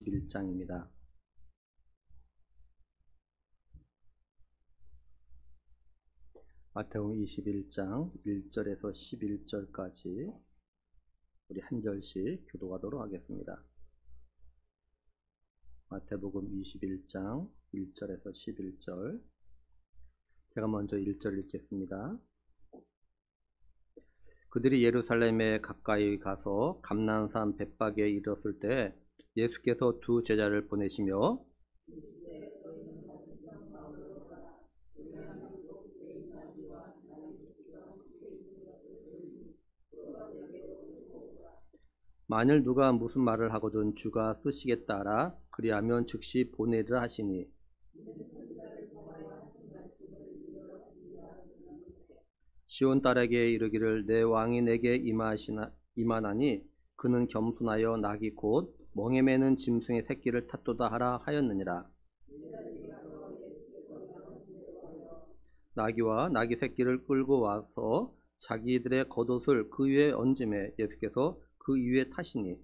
21장입니다. 마태복음 21장 1절에서 11절까지 우리 한 절씩 교독하도록 하겠습니다. 마태복음 21장 1절에서 11절, 제가 먼저 1절 읽겠습니다. 그들이 예루살렘에 가까이 가서 감난산 벳박에 이르렀을 때 예수께서 두 제자를 보내시며 만일 누가 무슨 말을 하거든 주가 쓰시겠다 하라. 그리하면 즉시 보내리라 하시니, 시온 딸에게 이르기를 내 왕이 내게 임하나니 그는 겸손하여 낙이 곧 멍에 매는 짐승의 새끼를 탓도다 하라 하였느니라. 나귀와 나귀 새끼를 끌고 와서 자기들의 겉옷을 그 위에 얹음에 예수께서 그 위에 타시니,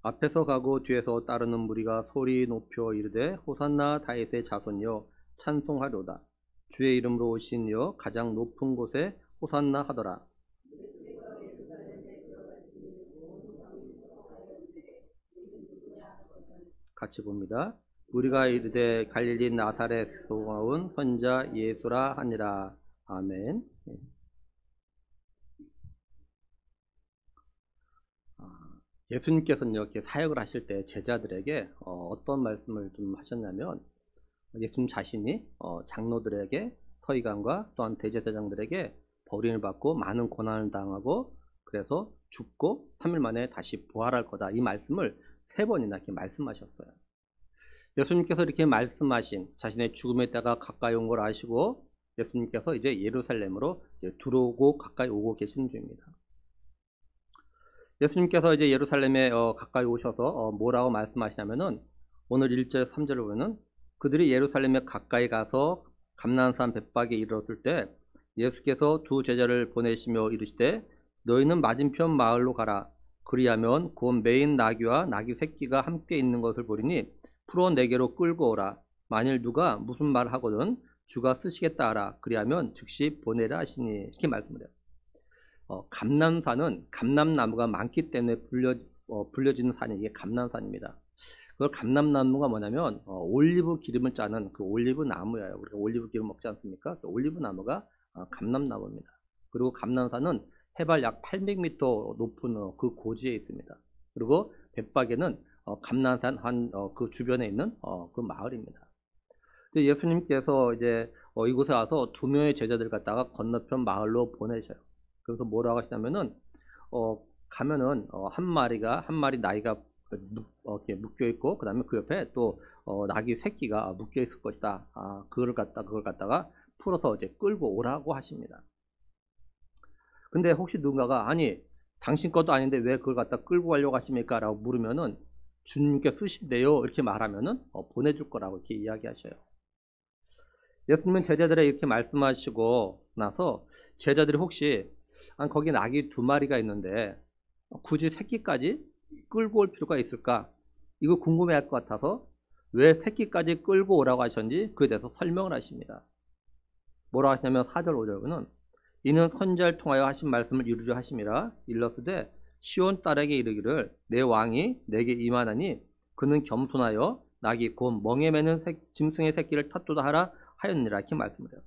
앞에서 가고 뒤에서 따르는 무리가 소리 높여 이르되 호산나 다윗의 자손이여 찬송하로다. 주의 이름으로 오신 이여 가장 높은 곳에 호산나 하더라. 같이 봅니다. 우리가 이르되 갈릴리 나사렛에서 온 선자 예수라 하니라. 아멘. 예수님께서는 이렇게 사역을 하실 때 제자들에게 어떤 말씀을 좀 하셨냐면, 예수님 자신이 장로들에게, 서기관과 또한 대제사장들에게 버림을 받고 많은 고난을 당하고 그래서 죽고 3일 만에 다시 부활할 거다, 이 말씀을 3번이나 이렇게 말씀하셨어요. 예수님께서 이렇게 말씀하신 자신의 죽음의 때가 가까이 온 걸 아시고 예수님께서 이제 예루살렘으로 들어오고 가까이 오고 계시는 중입니다. 예수님께서 이제 예루살렘에 가까이 오셔서 뭐라고 말씀하시냐면은, 오늘 1절 3절을 보면은 그들이 예루살렘에 가까이 가서 감난산 벳박에 이르렀을 때 예수께서 두 제자를 보내시며 이르시되 너희는 맞은편 마을로 가라. 그리하면 곧 매인 나귀와 나귀 새끼가 함께 있는 것을 보리니 풀어 내게로 끌고 오라. 만일 누가 무슨 말을 하거든 주가 쓰시겠다 하라. 그리하면 즉시 보내라 하시니, 이렇게 말씀을 해요. 감난산은 감람나무가 많기 때문에 불려지는 산이 이게 감난산입니다. 그 감람나무가 뭐냐면 올리브 기름을 짜는 그 올리브 나무예요. 우리가 올리브 기름 먹지 않습니까? 그 올리브 나무가 감람나무입니다. 그리고 감난산은 해발 약 800m 높은 그 고지에 있습니다. 그리고 벳박에는 감난산 그 주변에 있는 그 마을입니다. 예수님께서 이제 이곳에 와서 2명의 제자들 갖다가 건너편 마을로 보내셔요. 그래서 뭐라고 하시냐면은 가면은 한 마리 나귀가 이렇게 묶여 있고, 그 다음에 그 옆에 또 나귀 새끼가 묶여 있을 것이다. 그걸 갖다가 풀어서 이제 끌고 오라고 하십니다. 근데 혹시 누군가가 아니 당신 것도 아닌데 왜 그걸 갖다 끌고 가려고 하십니까? 라고 물으면은 주님께 쓰신대요, 이렇게 말하면은 보내줄 거라고 이렇게 이야기하셔요. 예수님은 제자들에 이렇게 말씀하시고 나서 제자들이 혹시 거기 나귀 2마리가 있는데 굳이 새끼까지 끌고 올 필요가 있을까? 이거 궁금해할 것 같아서 왜 새끼까지 끌고 오라고 하셨는지 그에 대해서 설명을 하십니다. 뭐라고 하시냐면 4절 5절에는 이는 선지자를 통하여 하신 말씀을 이루려 하심이라. 일러스되 시온 딸에게 이르기를 내 왕이 내게 임하나니 그는 겸손하여 나귀 곧 멍에 매는 짐승의 새끼를 탓도다 하라 하였느니라, 이렇게 말씀을 해요.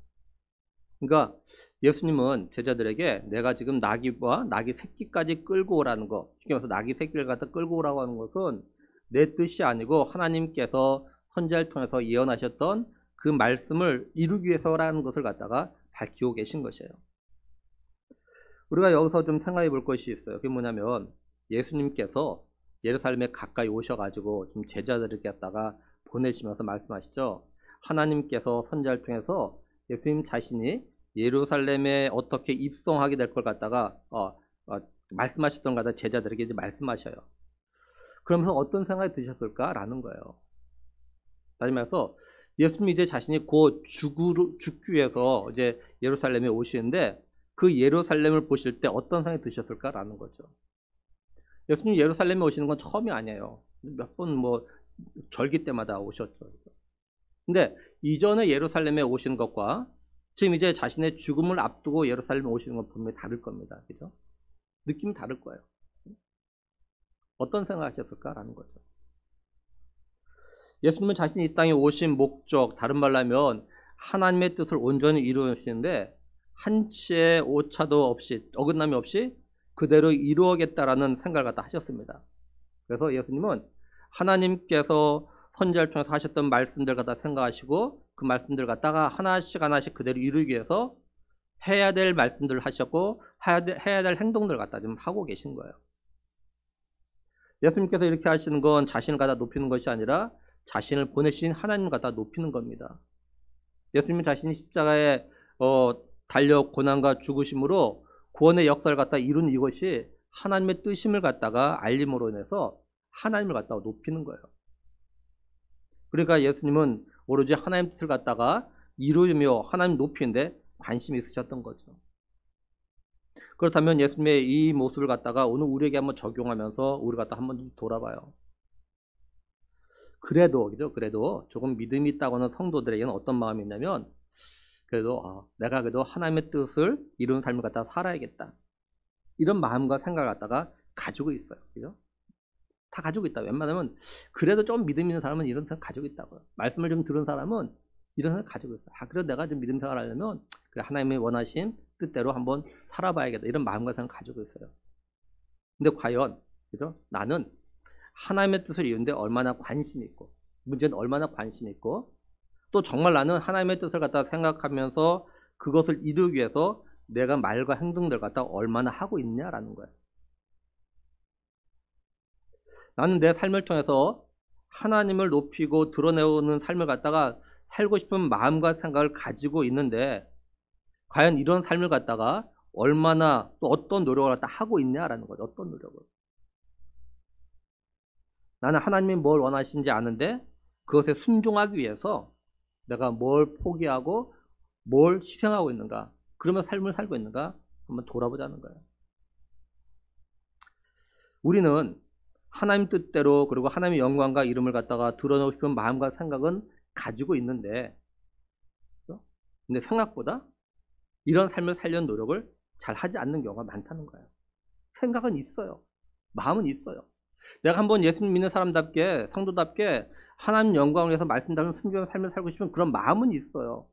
그러니까 예수님은 제자들에게 내가 지금 나귀와 나귀 새끼까지 끌고 오라는 거, 쉽게 말해서 나귀 새끼를 갖다 끌고 오라고 하는 것은 내 뜻이 아니고 하나님께서 선지자를 통해서 예언하셨던 그 말씀을 이루기 위해서라는 것을 갖다가 밝히고 계신 것이에요. 우리가 여기서 좀 생각해 볼 것이 있어요. 그게 뭐냐면 예수님께서 예루살렘에 가까이 오셔가지고 좀 제자들을 갖다가 보내시면서 말씀하시죠. 하나님께서 선지자를 통해서 예수님 자신이 예루살렘에 어떻게 입성하게 될 걸 갖다가 말씀하셨던 거다 제자들에게 이제 말씀하셔요. 그러면서 어떤 생각이 드셨을까라는 거예요. 다시 말해서 예수님이 이제 자신이 곧 죽기 위해서 이제 예루살렘에 오시는데 그 예루살렘을 보실 때 어떤 생각이 드셨을까라는 거죠. 예수님 예루살렘에 오시는 건 처음이 아니에요. 몇 번 뭐 절기 때마다 오셨죠. 근데 이전에 예루살렘에 오시는 것과 지금 이제 자신의 죽음을 앞두고 예루살렘에 오시는 건 분명히 다를 겁니다. 그죠? 느낌이 다를 거예요. 어떤 생각을 하셨을까라는 거죠. 예수님은 자신이 이 땅에 오신 목적, 다른 말로 하면 하나님의 뜻을 온전히 이루시는데 한치의 오차도 없이, 어긋남이 없이 그대로 이루어겠다라는 생각을 갖다 하셨습니다. 그래서 예수님은 하나님께서 선지자를 통해서 하셨던 말씀들 갖다 생각하시고 그 말씀들 갖다가 하나씩 하나씩 그대로 이루기 위해서 해야 될 말씀들을 하셨고 해야 될 행동들을 갖다 지금 하고 계신 거예요. 예수님께서 이렇게 하시는 건 자신을 갖다 높이는 것이 아니라 자신을 보내신 하나님 갖다 높이는 겁니다. 예수님은 자신이 십자가에 달려 고난과 죽으심으로 구원의 역사를 갖다 이룬 이것이 하나님의 뜻임을 갖다가 알림으로 인해서 하나님을 갖다가 높이는 거예요. 그러니까 예수님은 오로지 하나님 뜻을 갖다가 이루며 하나님 높이는데 관심이 있으셨던 거죠. 그렇다면 예수님의 이 모습을 갖다가 오늘 우리에게 한번 적용하면서 우리 갖다 한번 돌아봐요. 그래도 조금 믿음이 있다고는 성도들에게는 어떤 마음이 있냐면 그래도 내가 그래도 하나님의 뜻을 이루는 삶을 갖다가 살아야겠다. 이런 마음과 생각을 갖다가 가지고 있어요. 그죠? 다 가지고 있다. 웬만하면 그래도 좀 믿음 있는 사람은 이런 생각 가지고 있다고요. 말씀을 좀 들은 사람은 이런 생각 가지고 있어요. 그래도 내가 좀 믿음 생활을 하려면 그래, 하나님의 원하신 뜻대로 한번 살아봐야겠다. 이런 마음과 생각 가지고 있어요. 근데 과연 그죠? 나는 하나님의 뜻을 이루는데 얼마나 관심이 있고 문제는 얼마나 관심이 있고 또 정말 나는 하나님의 뜻을 갖다가 생각하면서 그것을 이루기 위해서 내가 말과 행동들 갖다가 얼마나 하고 있냐라는 거예요. 나는 내 삶을 통해서 하나님을 높이고 드러내오는 삶을 갖다가 살고 싶은 마음과 생각을 가지고 있는데 과연 이런 삶을 갖다가 얼마나 또 어떤 노력을 갖다 하고 있냐라는 거죠. 어떤 노력을. 나는 하나님이 뭘 원하시는지 아는데 그것에 순종하기 위해서 내가 뭘 포기하고 뭘 희생하고 있는가, 그러면 삶을 살고 있는가 한번 돌아보자는 거예요. 우리는 하나님 뜻대로 그리고 하나님의 영광과 이름을 갖다가 드러내고 싶은 마음과 생각은 가지고 있는데 근데 생각보다 이런 삶을 살려는 노력을 잘 하지 않는 경우가 많다는 거예요. 생각은 있어요. 마음은 있어요. 내가 한번 예수님 믿는 사람답게 성도답게 하나님 영광을 위해서 말씀대로 순종의 삶을 살고 싶은 그런 마음은 있어요.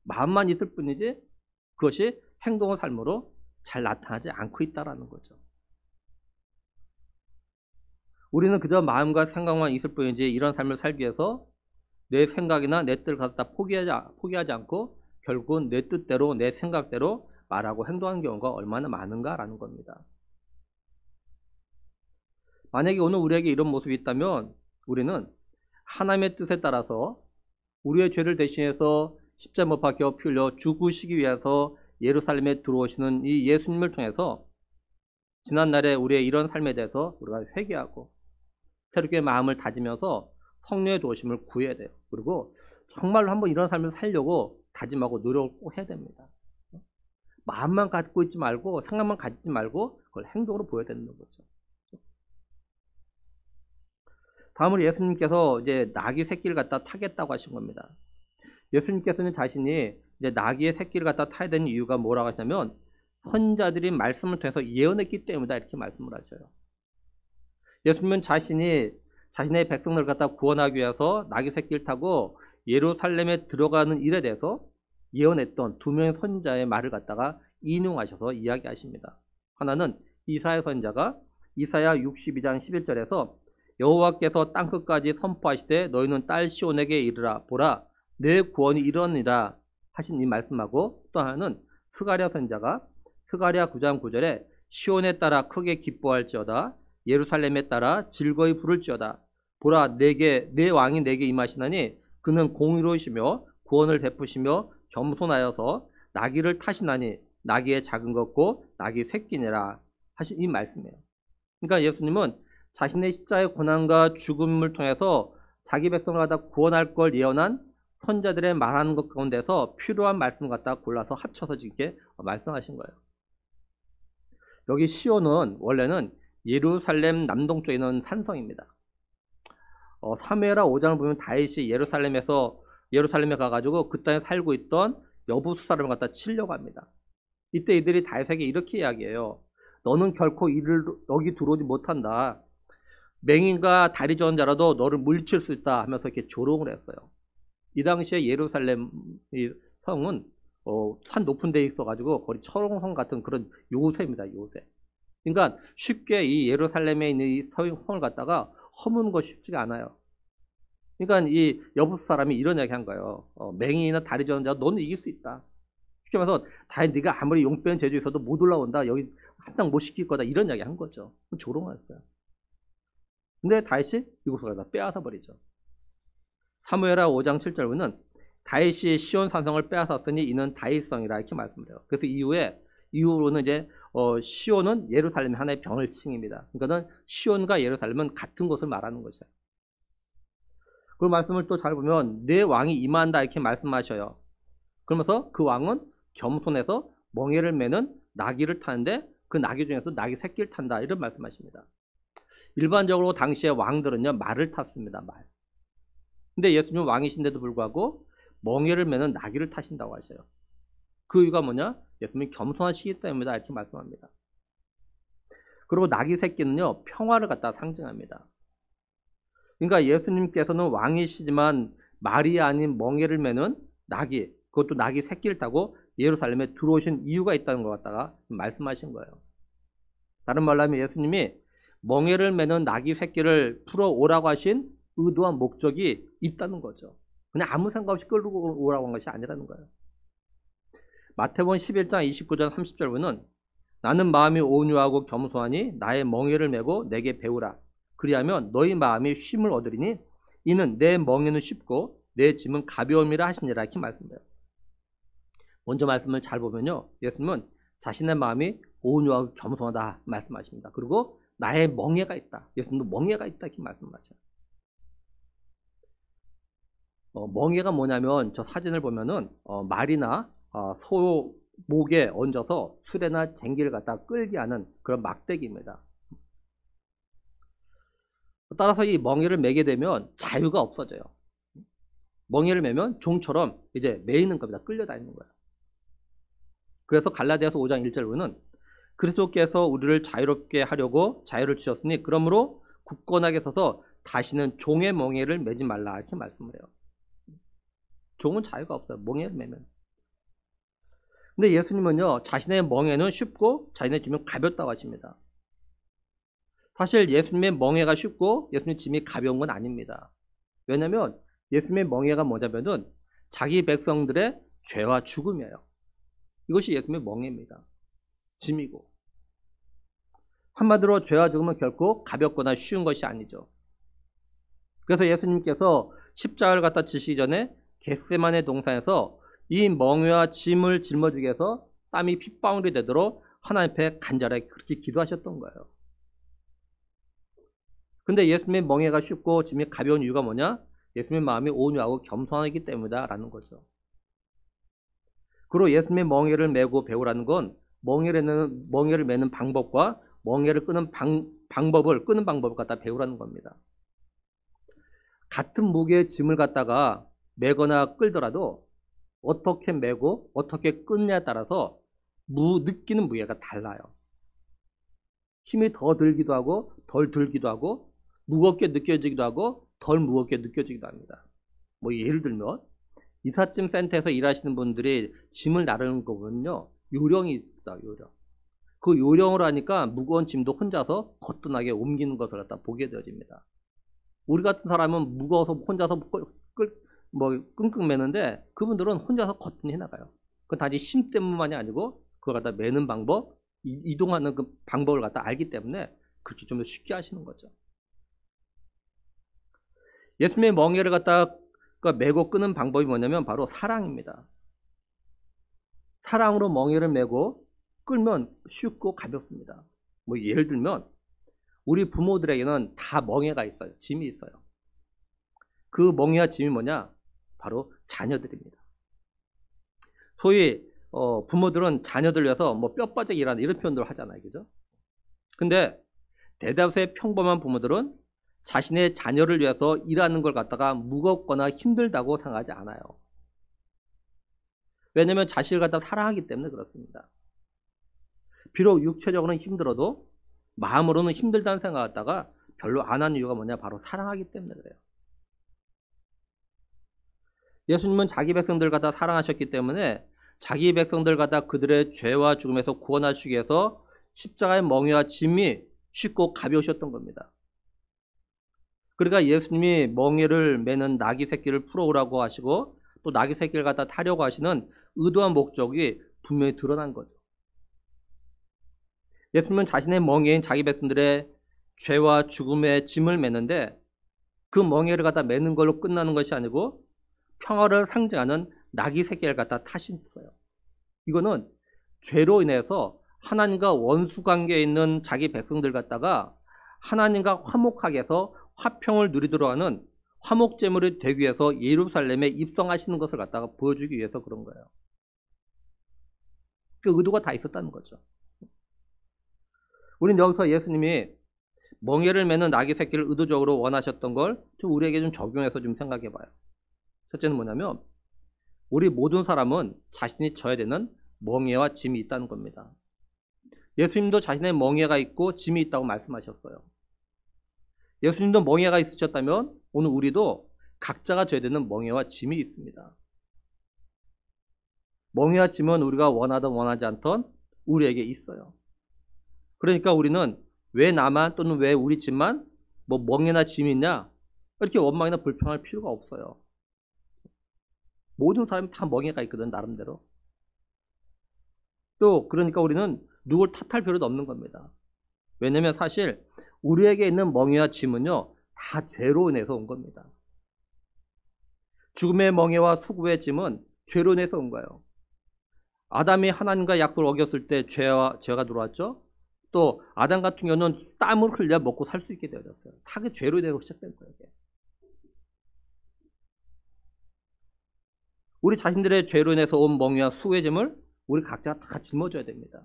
마음만 있을 뿐이지 그것이 행동의 삶으로 잘 나타나지 않고 있다는 거죠. 우리는 그저 마음과 생각만 있을 뿐이지 이런 삶을 살기 위해서 내 생각이나 내 뜻을 갖다 포기하지 않고 결국은 내 뜻대로 내 생각대로 말하고 행동하는 경우가 얼마나 많은가라는 겁니다. 만약에 오늘 우리에게 이런 모습이 있다면 우리는 하나님의 뜻에 따라서 우리의 죄를 대신해서 십자가 못 박혀 피 흘려 죽으시기 위해서 예루살렘에 들어오시는 이 예수님을 통해서 지난날에 우리의 이런 삶에 대해서 우리가 회개하고 새롭게 마음을 다지면서 성령의 도우심을 구해야 돼요. 그리고 정말로 한번 이런 삶을 살려고 다짐하고 노력을 꼭 해야 됩니다. 마음만 갖고 있지 말고 생각만 가지지 말고 그걸 행동으로 보여야 되는 거죠. 다음으로 예수님께서 이제 나귀 새끼를 갖다 타겠다고 하신 겁니다. 예수님께서는 자신이 이제 나귀의 새끼를 갖다 타야 되는 이유가 뭐라고 하시냐면 선지자들이 말씀을 통해서 예언했기 때문이다 이렇게 말씀을 하셔요. 예수님은 자신이 자신의 백성을 갖다 구원하기 위해서 나귀 새끼를 타고 예루살렘에 들어가는 일에 대해서 예언했던 두 명의 선지자의 말을 갖다가 인용하셔서 이야기하십니다. 하나는 이사야 선지자가 이사야 62장 11절에서 여호와께서 땅끝까지 선포하시되 너희는 딸 시온에게 이르라 보라 내 구원이 이르니라 하신 이 말씀하고 또 하나는 스가랴 선지자가 스가랴 9장 9절에 시온에 따라 크게 기뻐할지어다 예루살렘에 따라 즐거이 부를지어다 보라 내 왕이 내게 임하시나니 그는 공의로우시며 구원을 베푸시며 겸손하여서 나귀를 타시나니 나귀의 작은 것고 나귀 새끼니라 하신 이 말씀이에요. 그러니까 예수님은 자신의 십자가의 고난과 죽음을 통해서 자기 백성을 갖다 구원할 걸 예언한 선자들의 말하는 것 가운데서 필요한 말씀 갖다 골라서 합쳐서 이렇게 말씀하신 거예요. 여기 시온은 원래는 예루살렘 남동쪽에 있는 산성입니다. 사무엘하 5장을 보면 다윗이 예루살렘에 가가지고 그 땅에 살고 있던 여부수 사람을 갖다 치려고 합니다. 이때 이들이 다윗에게 이렇게 이야기해요. 너는 결코 여기 들어오지 못한다. 맹인과 다리 저은 자라도 너를 물리칠 수 있다 하면서 이렇게 조롱을 했어요. 이 당시에 예루살렘 성은 산 높은 데에 있어가지고 거의 철옹성 같은 그런 요새입니다. 요새. 그러니까 쉽게 이 예루살렘에 있는 이 성을 갖다가 허무는 거 쉽지가 않아요. 그러니까 이 여부수 사람이 이런 이야기 한 거예요. 맹인이나 다리 저은 자 너는 이길 수 있다. 쉽게 말해서 다윗 네가 아무리 용변 재주 있어도 못 올라온다. 여기 합당 못 시킬 거다. 이런 이야기 한 거죠. 조롱했어요. 근데 다윗이 이곳을 갖다 빼앗아 버리죠. 사무엘하 5장 7절 보면 다윗이 시온 산성을 빼앗았으니 이는 다윗성이라 이렇게 말씀을 해요. 그래서 이후로는 이제 시온은 예루살렘의 하나의 병을 칭입니다. 그러니까는 시온과 예루살렘은 같은 것을 말하는 거죠. 그 말씀을 또 잘 보면 내 왕이 임한다 이렇게 말씀하셔요. 그러면서 그 왕은 겸손해서 멍에를 매는 나귀를 타는데 그 나귀 중에서 나귀 새끼를 탄다 이런 말씀하십니다. 일반적으로 당시의 왕들은요 말을 탔습니다. 말. 근데 예수님은 왕이신데도 불구하고 멍에를 매는 나귀를 타신다고 하셔요. 그 이유가 뭐냐? 예수님이 겸손하시기 때문이다 이렇게 말씀합니다. 그리고 나귀 새끼는요 평화를 갖다 상징합니다. 그러니까 예수님께서는 왕이시지만 말이 아닌 멍에를 매는 나귀, 그것도 나귀 새끼를 타고 예루살렘에 들어오신 이유가 있다는 것 갖다가 말씀하신 거예요. 다른 말로 하면 예수님이 멍에를 매는 나귀 새끼를 풀어오라고 하신 의도한 목적이 있다는 거죠. 그냥 아무 생각 없이 끌고 오라고 한 것이 아니라는 거예요. 마태복음 11장 29절 30절 보면 나는 마음이 온유하고 겸손하니 나의 멍에를 메고 내게 배우라. 그리하면 너희 마음이 쉼을 얻으리니 이는 내 멍에는 쉽고 내 짐은 가벼움이라 하시니라 이렇게 말씀해요. 먼저 말씀을 잘 보면요. 예수님은 자신의 마음이 온유하고 겸손하다 말씀하십니다. 그리고 나의 멍에가 있다. 예수님도 멍에가 있다 이렇게 말씀하셔요. 멍에가 뭐냐면 저 사진을 보면은 말이나 소 목에 얹어서 수레나 쟁기를 갖다 끌게 하는 그런 막대기입니다. 따라서 이 멍에를 매게 되면 자유가 없어져요. 멍에를 매면 종처럼 이제 매이는 겁니다. 끌려다니는 거예요. 그래서 갈라디아서 5장 1절 보면 그리스도께서 우리를 자유롭게 하려고 자유를 주셨으니 그러므로 굳건하게 서서 다시는 종의 멍에를 매지 말라 이렇게 말씀을 해요. 종은 자유가 없어요. 멍에를 매면. 근데 예수님은요 자신의 멍에는 쉽고 자신의 짐은 가볍다고 하십니다. 사실 예수님의 멍에가 쉽고 예수님의 짐이 가벼운 건 아닙니다. 왜냐하면 예수님의 멍에가 뭐냐면은 자기 백성들의 죄와 죽음이에요. 이것이 예수님의 멍에입니다. 짐이고. 한마디로 죄와 죽음은 결코 가볍거나 쉬운 것이 아니죠. 그래서 예수님께서 십자가를 갖다 지시기 전에 겟세마네 동산에서 이 멍에와 짐을 짊어지기 위해서 땀이 핏방울이 되도록 하나님 앞에 간절하게 그렇게 기도하셨던 거예요. 근데 예수님의 멍에가 쉽고 짐이 가벼운 이유가 뭐냐? 예수님의 마음이 온유하고 겸손하기 때문이다 라는 거죠. 그리고 예수님의 멍에를 메고 배우라는 건 멍에를 매는 방법과 멍에를 끄는 방법을 갖다 배우라는 겁니다. 같은 무게의 짐을 갖다가 매거나 끌더라도 어떻게 매고 어떻게 끊냐에 따라서 느끼는 무게가 달라요. 힘이 더 들기도 하고 덜 들기도 하고 무겁게 느껴지기도 하고 덜 무겁게 느껴지기도 합니다. 뭐 예를 들면 이삿짐 센터에서 일하시는 분들이 짐을 나르는 거 보면요. 요령이 있다. 요령. 그 요령으로 하니까 무거운 짐도 혼자서 거뜬하게 옮기는 것을 갖다 보게 되어집니다. 우리 같은 사람은 무거워서 혼자서 끙끙 매는데 그분들은 혼자서 거뜬히 해나가요. 그건 단지 힘 때문만이 아니고 그걸 갖다 매는 방법, 이동하는 그 방법을 갖다 알기 때문에 그렇게 좀 더 쉽게 하시는 거죠. 예수님의 멍에를 갖다 메고 끄는 방법이 뭐냐면 바로 사랑입니다. 사랑으로 멍에를 메고 끌면 쉽고 가볍습니다. 뭐 예를 들면 우리 부모들에게는 다 멍에가 있어요. 짐이 있어요. 그 멍에와 짐이 뭐냐? 바로 자녀들입니다. 소위 부모들은 자녀들 위해서 뭐 뼈 빠지게 일하는 이런 표현들을 하잖아요. 그죠? 근데 대다수의 평범한 부모들은 자신의 자녀를 위해서 일하는 걸 갖다가 무겁거나 힘들다고 생각하지 않아요. 왜냐하면 자식을 갖다 사랑하기 때문에 그렇습니다. 비록 육체적으로는 힘들어도 마음으로는 힘들다는 생각을 갖다가 별로 안 하는 이유가 뭐냐? 바로 사랑하기 때문에 그래요. 예수님은 자기 백성들 갖다 사랑하셨기 때문에 자기 백성들 갖다 그들의 죄와 죽음에서 구원하시기 위해서 십자가의 멍에와 짐이 쉽고 가벼우셨던 겁니다. 그러니까 예수님이 멍에를 매는 나귀 새끼를 풀어오라고 하시고 또 나귀 새끼를 갖다 타려고 하시는 의도와 목적이 분명히 드러난 거죠. 예수님은 자신의 멍에인 자기 백성들의 죄와 죽음의 짐을 매는데 그 멍에를 갖다 매는 걸로 끝나는 것이 아니고 평화를 상징하는 나귀 새끼를 갖다 타신 거예요. 이거는 죄로 인해서 하나님과 원수 관계에 있는 자기 백성들 갖다가 하나님과 화목하게 해서 화평을 누리도록 하는 화목제물이 되기 위해서 예루살렘에 입성하시는 것을 갖다가 보여주기 위해서 그런 거예요. 그 의도가 다 있었다는 거죠. 우리는 여기서 예수님이 멍에를 매는 나귀 새끼를 의도적으로 원하셨던 걸 좀 우리에게 좀 적용해서 좀 생각해 봐요. 첫째는 뭐냐면 우리 모든 사람은 자신이 져야 되는 멍에와 짐이 있다는 겁니다. 예수님도 자신의 멍에가 있고 짐이 있다고 말씀하셨어요. 예수님도 멍에가 있으셨다면 오늘 우리도 각자가 져야 되는 멍에와 짐이 있습니다. 멍에와 짐은 우리가 원하든 원하지 않든 우리에게 있어요. 그러니까 우리는 왜 나만 또는 왜 우리 집만 뭐 멍에나 짐이 있냐 이렇게 원망이나 불평할 필요가 없어요. 모든 사람이 다 멍에가 있거든 나름대로. 또 그러니까 우리는 누굴 탓할 필요도 없는 겁니다. 왜냐면 사실 우리에게 있는 멍에와 짐은요 다 죄로 인해서 온 겁니다. 죽음의 멍에와 수고의 짐은 죄로 인해서 온 거예요. 아담이 하나님과 약속을 어겼을 때 죄가 들어왔죠. 또 아담 같은 경우는 땀을 흘려 먹고 살 수 있게 되어졌어요. 다 그 죄로 인해서 시작된 거예요. 우리 자신들의 죄로 인해서 온 멍에와 수고의 짐을 우리 각자가 다 짊어져야 됩니다.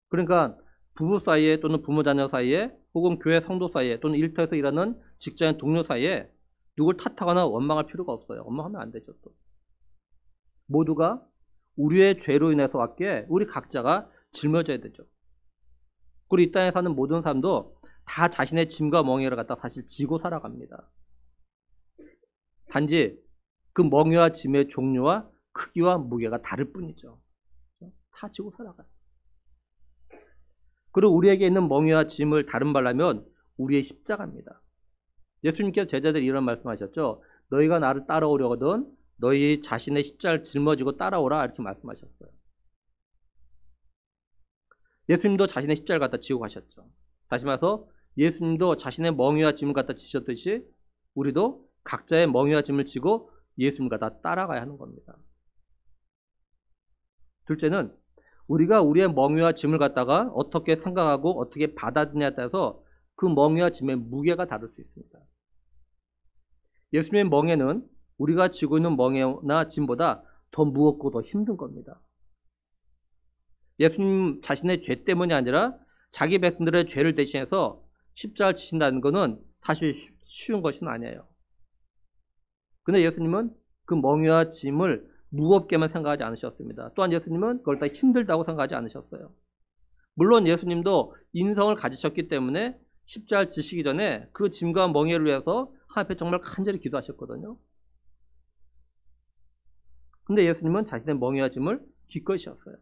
그러니까 부부 사이에 또는 부모 자녀 사이에 혹은 교회 성도 사이에 또는 일터에서 일하는 직장인 동료 사이에 누굴 탓하거나 원망할 필요가 없어요. 원망하면 안 되죠. 또 모두가 우리의 죄로 인해서 왔기에 우리 각자가 짊어져야 되죠. 그리고 이 땅에 사는 모든 사람도 다 자신의 짐과 멍에를 갖다 사실 지고 살아갑니다. 단지 그 멍에와 짐의 종류와 크기와 무게가 다를 뿐이죠. 다 지고 살아가요. 그리고 우리에게 있는 멍에와 짐을 다른 말로 하면 우리의 십자가입니다. 예수님께서 제자들이 이런 말씀하셨죠. 너희가 나를 따라오려거든 너희 자신의 십자가를 짊어지고 따라오라 이렇게 말씀하셨어요. 예수님도 자신의 십자가를 갖다 지고 가셨죠. 다시 말해서 예수님도 자신의 멍에와 짐을 갖다 지셨듯이 우리도 각자의 멍에와 짐을 지고 예수님과 다 따라가야 하는 겁니다. 둘째는 우리가 우리의 멍에와 짐을 갖다가 어떻게 생각하고 어떻게 받아들이냐에 따라서 그 멍에와 짐의 무게가 다를 수 있습니다. 예수님의 멍에는 우리가 지고 있는 멍에나 짐보다 더 무겁고 더 힘든 겁니다. 예수님 자신의 죄 때문이 아니라 자기 백성들의 죄를 대신해서 십자가를 지신다는 것은 사실 쉬운 것은 아니에요. 근데 예수님은 그 멍에와 짐을 무겁게만 생각하지 않으셨습니다. 또한 예수님은 그걸 다 힘들다고 생각하지 않으셨어요. 물론 예수님도 인성을 가지셨기 때문에 십자가를 지시기 전에 그 짐과 멍에를 위해서 하나님 앞에 정말 간절히 기도하셨거든요. 근데 예수님은 자신의 멍에와 짐을 기꺼이 지었어요.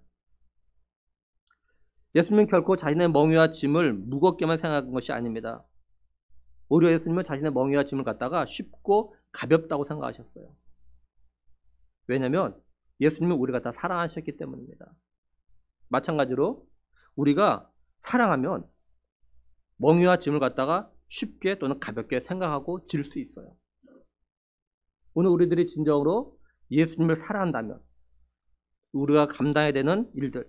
예수님은 결코 자신의 멍에와 짐을 무겁게만 생각한 것이 아닙니다. 오히려 예수님은 자신의 멍에와 짐을 갖다가 쉽고 가볍다고 생각하셨어요. 왜냐하면 예수님은 우리가 다 사랑하셨기 때문입니다. 마찬가지로 우리가 사랑하면 멍에와 짐을 갖다가 쉽게 또는 가볍게 생각하고 질 수 있어요. 오늘 우리들이 진정으로 예수님을 사랑한다면 우리가 감당해야 되는 일들,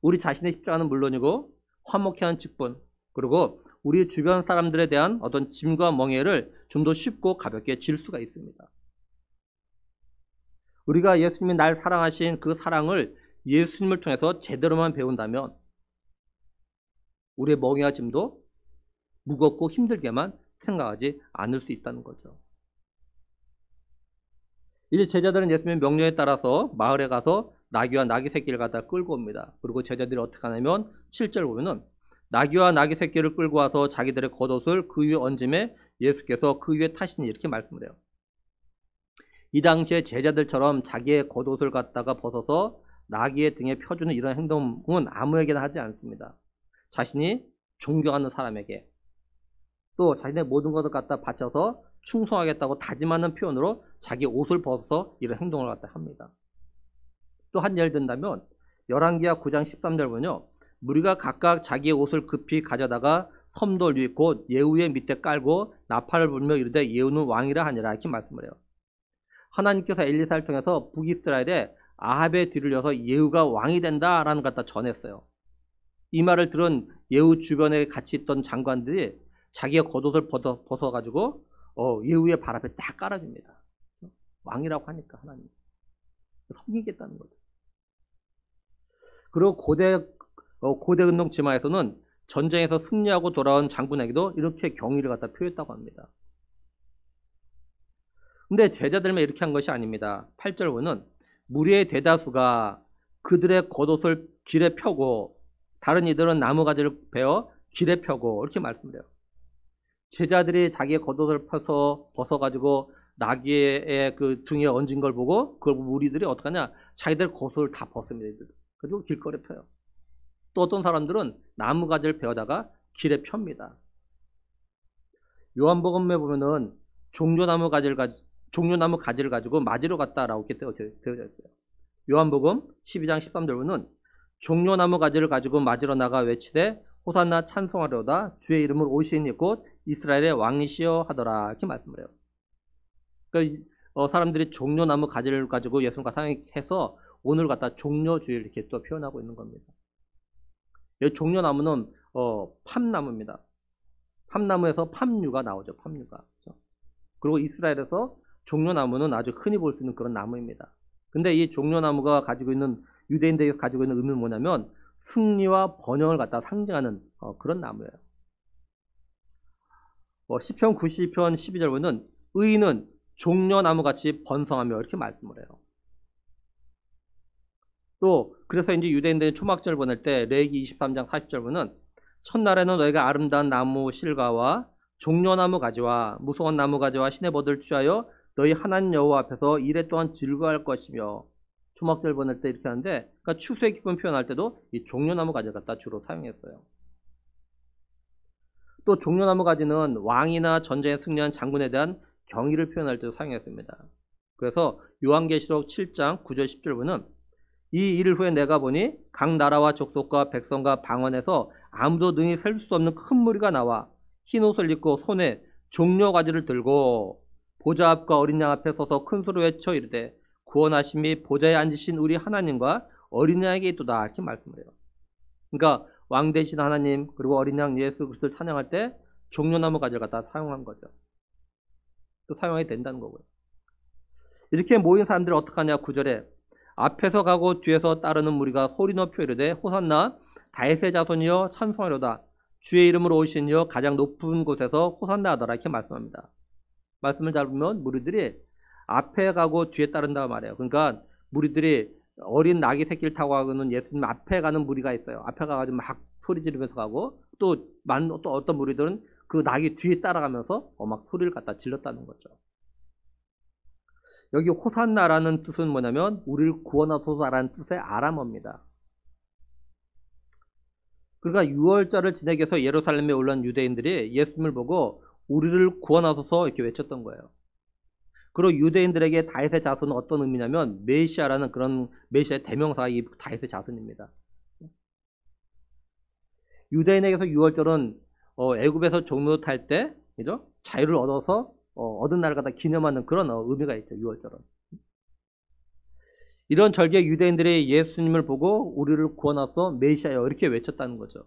우리 자신의 십자가는 물론이고 화목케 하는 직분, 그리고 우리 주변 사람들에 대한 어떤 짐과 멍에를 좀 더 쉽고 가볍게 질 수가 있습니다. 우리가 예수님이 날 사랑하신 그 사랑을 예수님을 통해서 제대로만 배운다면 우리의 멍에와 짐도 무겁고 힘들게만 생각하지 않을 수 있다는 거죠. 이제 제자들은 예수님의 명령에 따라서 마을에 가서 나귀와 나귀 새끼를 갖다 끌고 옵니다. 그리고 제자들이 어떻게 하냐면 7절 보면은 나귀와 나귀 새끼를 끌고 와서 자기들의 겉옷을 그 위에 얹음에 예수께서 그 위에 타시니 이렇게 말씀을 해요. 이 당시에 제자들처럼 자기의 겉옷을 갖다가 벗어서 나귀의 등에 펴주는 이런 행동은 아무에게나 하지 않습니다. 자신이 존경하는 사람에게 또 자신의 모든 것을 갖다 바쳐서 충성하겠다고 다짐하는 표현으로 자기 옷을 벗어서 이런 행동을 갖다 합니다. 또 한 예를 든다면 열왕기하 9장 13절 보면요. 무리가 각각 자기의 옷을 급히 가져다가 섬돌 위 곧 예후의 밑에 깔고 나팔을 불며 이르되 예후는 왕이라 하니라 이렇게 말씀을 해요. 하나님께서 엘리사를 통해서 북이스라엘에 아합의 뒤를 이어서 예후가 왕이 된다라는 걸 갖다 전했어요. 이 말을 들은 예후 주변에 같이 있던 장관들이 자기의 겉옷을 벗어가지고 예후의 발 앞에 딱 깔아줍니다. 왕이라고 하니까 하나님 섬기겠다는 거죠. 그리고 고대 운동 지마에서는 전쟁에서 승리하고 돌아온 장군에게도 이렇게 경의를 갖다 표했다고 합니다. 근데 제자들만 이렇게 한 것이 아닙니다. 8절 보면 무리의 대다수가 그들의 겉옷을 길에 펴고 다른 이들은 나무가지를 베어 길에 펴고 이렇게 말씀을 해요. 제자들이 자기의 겉옷을 벗어가지고 나귀의 그 등에 얹은 걸 보고 그걸 무리들이 어떻게 하냐 자기들 겉옷을 다 벗습니다. 그리고 길거리에 펴요. 또 어떤 사람들은 나무가지를 베어다가 길에 펴니다. 요한복음에 보면은 종려나무 가지를 가지고 맞으러 갔다라고 이렇게 되어져 있어요. 요한복음 12장 13절 보면 종려나무 가지를 가지고 맞으러 나가 외치되 호산나 찬송하려다 주의 이름을 오시니 곧 이스라엘의 왕이시여 하더라 이렇게 말씀을 해요. 그러니까 사람들이 종려나무 가지를 가지고 예수님과 상행해서 오늘 갖다 종려주일 이렇게 또 표현하고 있는 겁니다. 이 종려나무는 팜나무입니다. 팜나무에서 팜유가 나오죠. 팜유가. 그리고 이스라엘에서 종려나무는 아주 흔히 볼 수 있는 그런 나무입니다. 근데 이 종려나무가 가지고 있는 유대인들이 가지고 있는 의미는 뭐냐면 승리와 번영을 갖다 상징하는 그런 나무예요. 시편 92편 12절 보면 의인은 종려나무같이 번성하며 이렇게 말씀을 해요. 또 그래서 이제 유대인들이 초막절을 보낼 때 레위기 23장 40절 보면 첫날에는 너희가 아름다운 나무 실과와 종려나무 가지와 무성한 나무 가지와 시내버들 취하여 너희 하나님 여호와 앞에서 이래 동안 즐거워할 것이며 초막절 보낼 때 이렇게 하는데 그러니까 추수의 기쁨 표현할 때도 이 종려나무 가지를 갖다 주로 사용했어요. 또 종려나무 가지는 왕이나 전쟁에 승리한 장군에 대한 경의를 표현할 때도 사용했습니다. 그래서 요한계시록 7장 9절 10절 보면 이 일 후에 내가 보니 각 나라와 족속과 백성과 방언에서 아무도 능히 셀 수 없는 큰 무리가 나와 흰 옷을 입고 손에 종려가지를 들고 보좌 앞과 어린 양 앞에 서서 큰 소리로 외쳐 이르되 구원하심이 보좌에 앉으신 우리 하나님과 어린 양에게 있도다 이렇게 말씀을 해요. 그러니까 왕 되신 하나님 그리고 어린 양 예수 그리스도를 찬양할 때 종려나무 가지를 갖다 사용한 거죠. 또 사용하게 된다는 거고요. 이렇게 모인 사람들이 어떻게 하냐 9절에 앞에서 가고 뒤에서 따르는 무리가 소리 높여 이르되 호산나 다윗의 자손이여 찬송하려다 주의 이름으로 오신 이여 가장 높은 곳에서 호산나 하더라 이렇게 말씀합니다. 말씀을 잘 보면 무리들이 앞에 가고 뒤에 따른다고 말해요. 그러니까 무리들이 어린 나귀 새끼를 타고 가는 예수님 앞에 가는 무리가 있어요. 앞에 가가지고 막 소리 지르면서 가고 또 어떤 무리들은 그 나귀 뒤에 따라가면서 막 소리를 갖다 질렀다는 거죠. 여기 호산나라는 뜻은 뭐냐면 우리를 구원하소서라는 뜻의 아람어입니다. 그러니까 유월절을 지내기 위해서 예루살렘에 올라온 유대인들이 예수님을 보고 우리를 구원하소서 이렇게 외쳤던 거예요. 그리고 유대인들에게 다윗의 자손은 어떤 의미냐면 메시아라는 그런 메시아의 대명사가 이 다윗의 자손입니다. 유대인에게서 유월절은 애굽에서 종로 탈 때 그죠? 자유를 얻어서 얻은 날을 갖다 기념하는 그런 의미가 있죠. 유월절은. 이런 절기에 유대인들이 예수님을 보고 우리를 구원하소서 메시아여 이렇게 외쳤다는 거죠.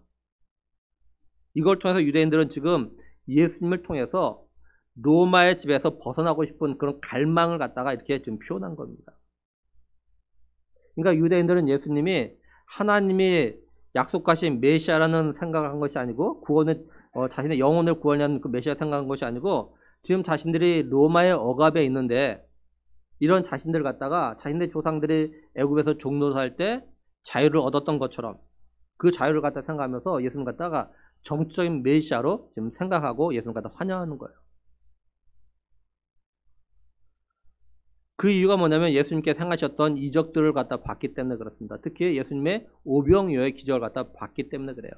이걸 통해서 유대인들은 지금 예수님을 통해서 로마의 집에서 벗어나고 싶은 그런 갈망을 갖다가 이렇게 좀 표현한 겁니다. 그러니까 유대인들은 예수님이 하나님이 약속하신 메시아라는 생각을 한 것이 아니고 구원을 자신의 영혼을 구원하는 그 메시아 생각한 것이 아니고 지금 자신들이 로마의 억압에 있는데 이런 자신들 갖다가 자신의 조상들이 애굽에서 종노릇할 때 자유를 얻었던 것처럼 그 자유를 갖다 생각하면서 예수님 갖다가 정적인 메시아로 지금 생각하고 예수님 갖다 환영하는 거예요. 그 이유가 뭐냐면 예수님께서 행하셨던 이적들을 갖다 봤기 때문에 그렇습니다. 특히 예수님의 오병이어의 기적을 갖다 봤기 때문에 그래요.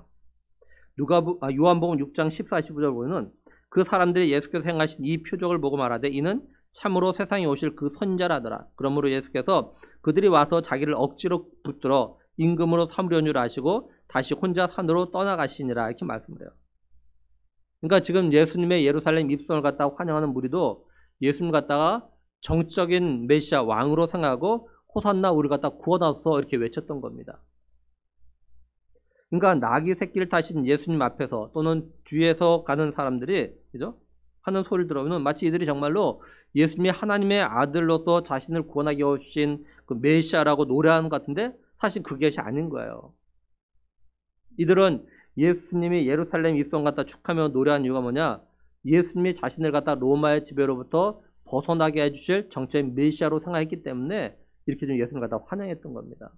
요한복음 6장 14, 15절 보면은 그 사람들이 예수께서 행하신 이 표적을 보고 말하되 이는 참으로 세상에 오실 그 선자라더라. 그러므로 예수께서 그들이 와서 자기를 억지로 붙들어 임금으로 삼으려는 줄 아시고 다시 혼자 산으로 떠나가시니라 이렇게 말씀을 해요. 그러니까 지금 예수님의 예루살렘 입성을 갖다가 환영하는 무리도 예수님 갖다가 정적인 메시아 왕으로 생각하고 호산나 우리 갖다 구원하소서 이렇게 외쳤던 겁니다. 그러니까 나귀 새끼를 타신 예수님 앞에서 또는 뒤에서 가는 사람들이 그죠? 하는 소리를 들으면 마치 이들이 정말로 예수님이 하나님의 아들로서 자신을 구원하게 오신 그 메시아라고 노래하는 것 같은데 사실 그것이 아닌 거예요. 이들은 예수님이 예루살렘 입성 갖다 축하며 노래한 이유가 뭐냐? 예수님이 자신을 갖다 로마의 지배로부터 벗어나게 해주실 정적인 메시아로 생각했기 때문에 이렇게 좀 예수님을 갖다 환영했던 겁니다.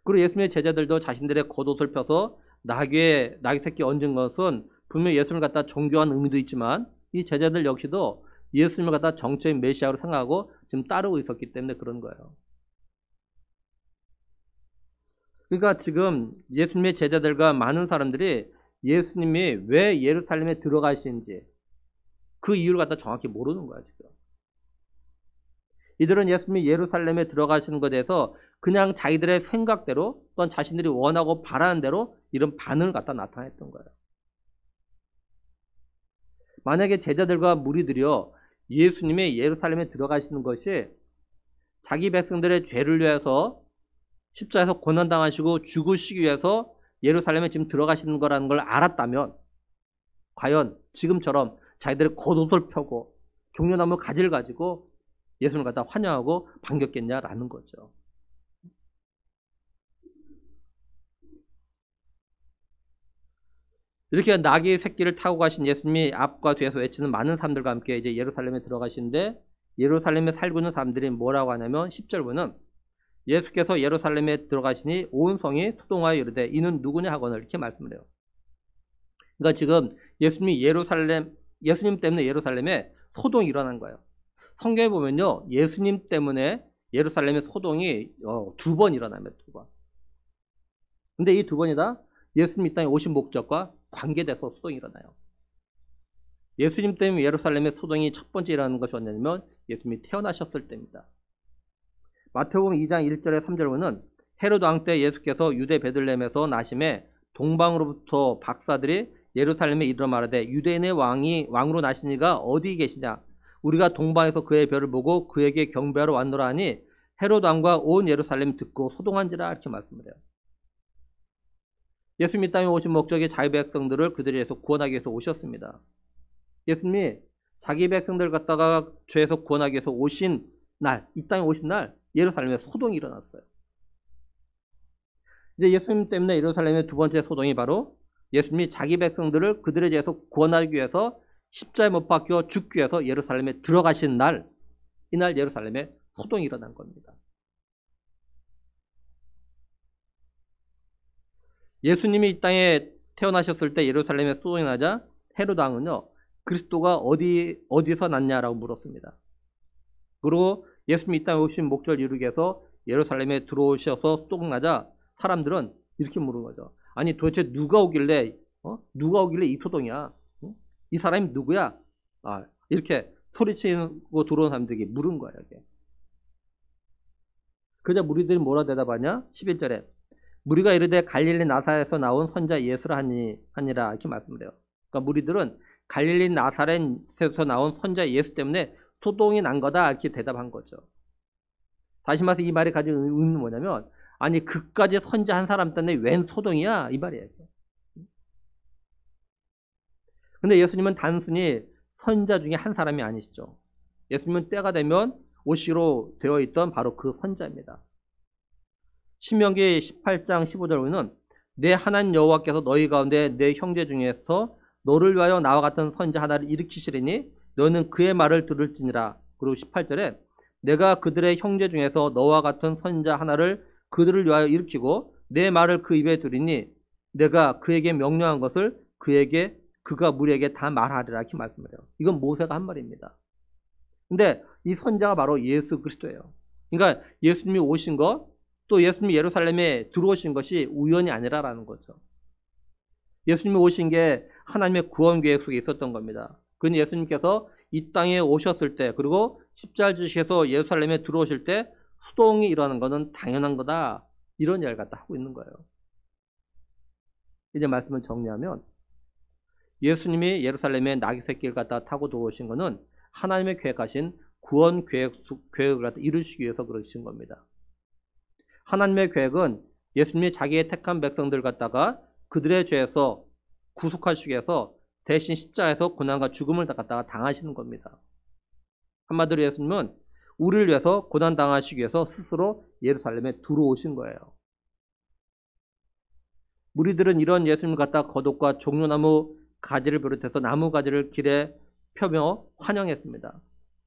그리고 예수님의 제자들도 자신들의 겉옷을 펴서 나귀 새끼 얹은 것은 분명히 예수님을 갖다 존경한 의미도 있지만 이 제자들 역시도 예수님을 갖다 정적인 메시아로 생각하고 지금 따르고 있었기 때문에 그런 거예요. 그러니까 지금 예수님의 제자들과 많은 사람들이 예수님이 왜 예루살렘에 들어가시는지 그 이유를 갖다 정확히 모르는 거야 지금. 이들은 예수님이 예루살렘에 들어가시는 것에 대해서 그냥 자기들의 생각대로 또는 자신들이 원하고 바라는 대로 이런 반응을 갖다 나타냈던 거예요. 만약에 제자들과 무리들이요 예수님이 예루살렘에 들어가시는 것이 자기 백성들의 죄를 위해서 십자가에서 고난당하시고 죽으시기 위해서 예루살렘에 지금 들어가시는 거라는 걸 알았다면 과연 지금처럼 자기들의 겉옷을 펴고 종려나무 가지를 가지고 예수님을 갖다 환영하고 반겼겠냐라는 거죠. 이렇게 나귀 새끼를 타고 가신 예수님이 앞과 뒤에서 외치는 많은 사람들과 함께 이제 예루살렘에 들어가시는데 예루살렘에 살고 있는 사람들이 뭐라고 하냐면 10절 보면 예수께서 예루살렘에 들어가시니 온 성이 소동하여 이르되 이는 누구냐 하거늘 이렇게 말씀을 해요. 그러니까 지금 예수님 때문에 예루살렘에 소동이 일어난 거예요. 성경에 보면요 예수님 때문에 예루살렘의 소동이 2번 일어납니다. 2번. 근데 이 2번이 다 예수님 이 땅에 오신 목적과 관계돼서 소동이 일어나요. 예수님 때문에 예루살렘의 소동이 첫 번째 일어나는 것이 언제냐면 예수님이 태어나셨을 때입니다. 마태복음 2장 1절에 3절 보면 헤로드 왕 때 예수께서 유대 베들레헴에서 나심에 동방으로부터 박사들이 예루살렘에 이르러 말하되 유대인의 왕으로 나신 이가 어디 계시냐? 우리가 동방에서 그의 별을 보고 그에게 경배하러 왔노라 하니 헤로드 왕과 온 예루살렘 듣고 소동한지라 이렇게 말씀을 해요. 예수님이 땅에 오신 목적이 자기 백성들을 그들에서 구원하기 위해서 오셨습니다. 예수님이 자기 백성들 갖다가 죄에서 구원하기 위해서 오신 날, 이 땅에 오신 날 예루살렘에 소동이 일어났어요. 이제 예수님 때문에 예루살렘의 두 번째 소동이 바로 예수님이 자기 백성들을 그들에 대해서 구원하기 위해서 십자에 못 박혀 죽기 위해서 예루살렘에 들어가신 날, 이날 예루살렘에 소동이 일어난 겁니다. 예수님이 이 땅에 태어나셨을 때 예루살렘에 소동이 나자 헤로드 왕은요 그리스도가 어디서 났냐라고 물었습니다. 그리고 예수님이 이 땅에 오신 목적을 이루기 위해서 예루살렘에 들어오셔서 소동 나자 사람들은 이렇게 물은 거죠. 아니 도대체 누가 오길래 이 소동이야? 이 사람이 누구야? 이렇게 소리치고 들어온 사람들에게 물은 거예요. 이게. 그러자 무리들이 뭐라 대답하냐? 11절에 무리가 이르되 갈릴리 나사렛에서 나온 선자 예수라 하니라 이렇게 말씀을 해요. 그러니까 무리들은 갈릴리 나사렛에서 나온 선자 예수 때문에 소동이 난 거다 이렇게 대답한 거죠. 다시 말해서 이 말이 가진 의미는 뭐냐면 아니 그까지 선자 한 사람 때문에 웬 소동이야 이 말이에요. 근데 예수님은 단순히 선지자 중에 한 사람이 아니시죠. 예수님은 때가 되면 오시기로 되어 있던 바로 그 선지자입니다. 신명기 18장 15절 보면 내 하나님 여호와께서 너희 가운데 내 형제 중에서 너를 위하여 나와 같은 선지자 하나를 일으키시리니 너는 그의 말을 들을지니라. 그리고 18절에 내가 그들의 형제 중에서 너와 같은 선지자 하나를 그들을 위하여 일으키고 내 말을 그 입에 두리니 내가 그에게 명령한 것을 그가 무리에게 다 말하리라 이렇게 말씀을 해요. 이건 모세가 한 말입니다. 근데 이 선지자가 바로 예수 그리스도예요. 그러니까 예수님이 오신 것, 또 예수님이 예루살렘에 들어오신 것이 우연이 아니라라는 거죠. 예수님이 오신 게 하나님의 구원 계획 속에 있었던 겁니다. 그건 예수님께서 이 땅에 오셨을 때, 그리고 십자가를 지시해서 예루살렘에 들어오실 때 수동이 일어나는 것은 당연한 거다. 이런 이야기를 갖다 하고 있는 거예요. 이제 말씀을 정리하면 예수님이 예루살렘에 나귀 새끼를 갖다 타고 들어오신 것은 하나님의 계획하신 구원 계획을 갖다 이루시기 위해서 그러신 겁니다. 하나님의 계획은 예수님이 자기의 택한 백성들 갖다가 그들의 죄에서 구속하시기 위해서 대신 십자가에서 고난과 죽음을 갖다가 당하시는 겁니다. 한마디로 예수님은 우리를 위해서 고난 당하시기 위해서 스스로 예루살렘에 들어오신 거예요. 무리들은 이런 예수님을 갖다가 겉옷과 종려나무 가지를 비롯해서 나무 가지를 길에 펴며 환영했습니다.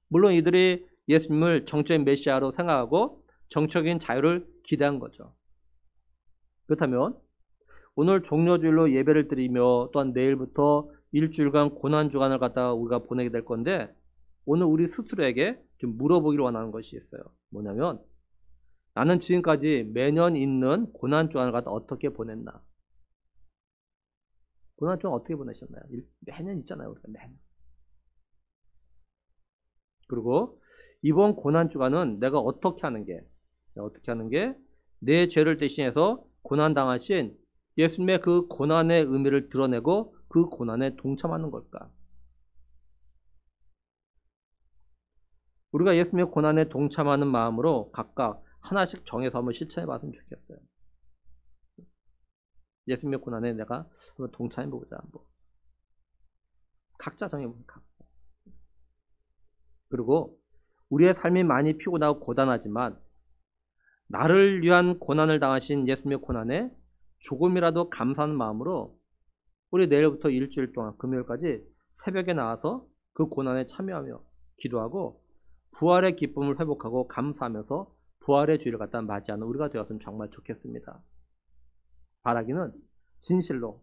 물론 이들이 예수님을 정적인 메시아로 생각하고 정적인 자유를 기대한 거죠. 그렇다면 오늘 종려주일로 예배를 드리며 또한 내일부터 일주일간 고난주간을 갖다가 우리가 보내게 될 건데 오늘 우리 스스로에게 좀 물어보기를 원하는 것이 있어요. 뭐냐면 나는 지금까지 매년 있는 고난주간을 갖다 어떻게 보냈나? 고난주간 어떻게 보내셨나요? 매년 있잖아요. 우리가 매년. 그리고 이번 고난주간은 내가 어떻게 하는 게 내 죄를 대신해서 고난당하신 예수님의 그 고난의 의미를 드러내고 그 고난에 동참하는 걸까? 우리가 예수님의 고난에 동참하는 마음으로 각각 하나씩 정해서 한번 실천해 봤으면 좋겠어요. 예수님의 고난에 내가 한번 동참해 보자. 한번. 각자 정해보면 각자. 그리고 우리의 삶이 많이 피곤하고 고단하지만 나를 위한 고난을 당하신 예수님의 고난에 조금이라도 감사하는 마음으로 우리 내일부터 일주일 동안 금요일까지 새벽에 나와서 그 고난에 참여하며 기도하고 부활의 기쁨을 회복하고 감사하면서 부활의 주일을 갖다 맞이하는 우리가 되었으면 정말 좋겠습니다. 바라기는 진실로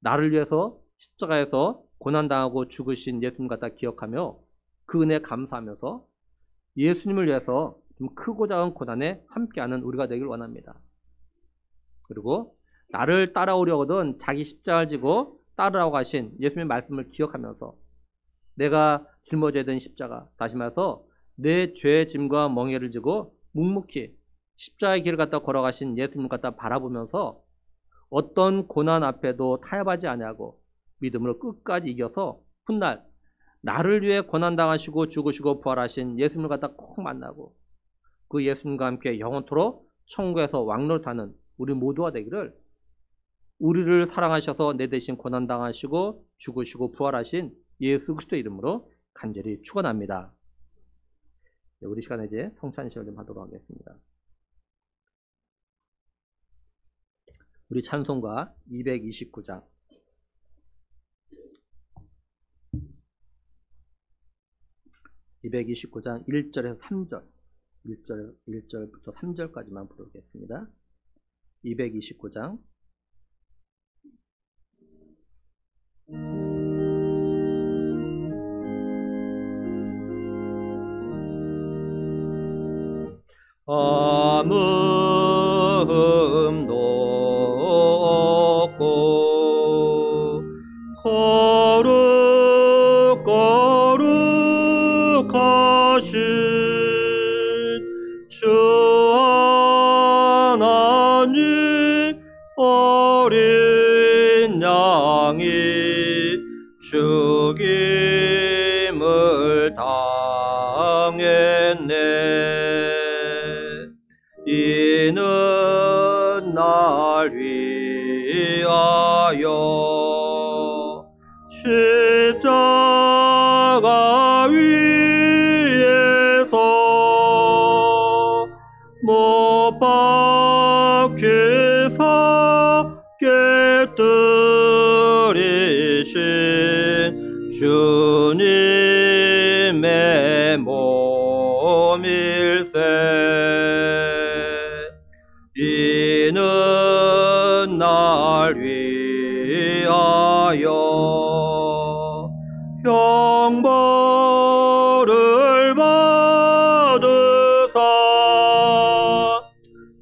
나를 위해서 십자가에서 고난당하고 죽으신 예수님 갖다 기억하며 그 은혜에 감사하면서 예수님을 위해서 좀 크고 작은 고난에 함께하는 우리가 되길 원합니다. 그리고 나를 따라오려거든 자기 십자가를 지고 따르라고 하신 예수님의 말씀을 기억하면서 내가 짊어져야 되는 십자가, 다시 말해서 내 죄의 짐과 멍에를 지고 묵묵히 십자가의 길을 갖다 걸어가신 예수님을 갖다 바라보면서 어떤 고난 앞에도 타협하지 아니하고 믿음으로 끝까지 이겨서 훗날 나를 위해 고난당하시고 죽으시고 부활하신 예수님을 갖다 꼭 만나고 그 예수님과 함께 영원토록 천국에서 왕노릇하는 우리 모두가 되기를 우리를 사랑하셔서 내 대신 고난당하시고 죽으시고 부활하신 예수 그리스도의 이름으로 간절히 축원합니다. 우리 시간에 이제 성찬 시간을 좀 하도록 하겠습니다. 우리 찬송가 229장 229장 1절에서 3절 1절부터 3절까지만 부르겠습니다. 229장 아무음도 없고 거룩하신 주 하나님 어린 양이 죽임을 당했네. 이는 날 위하여 십자가 위에서 못 박히사 깨뜨리신 주님의 몸일세. 이는 날 위하여 형벌을 받으사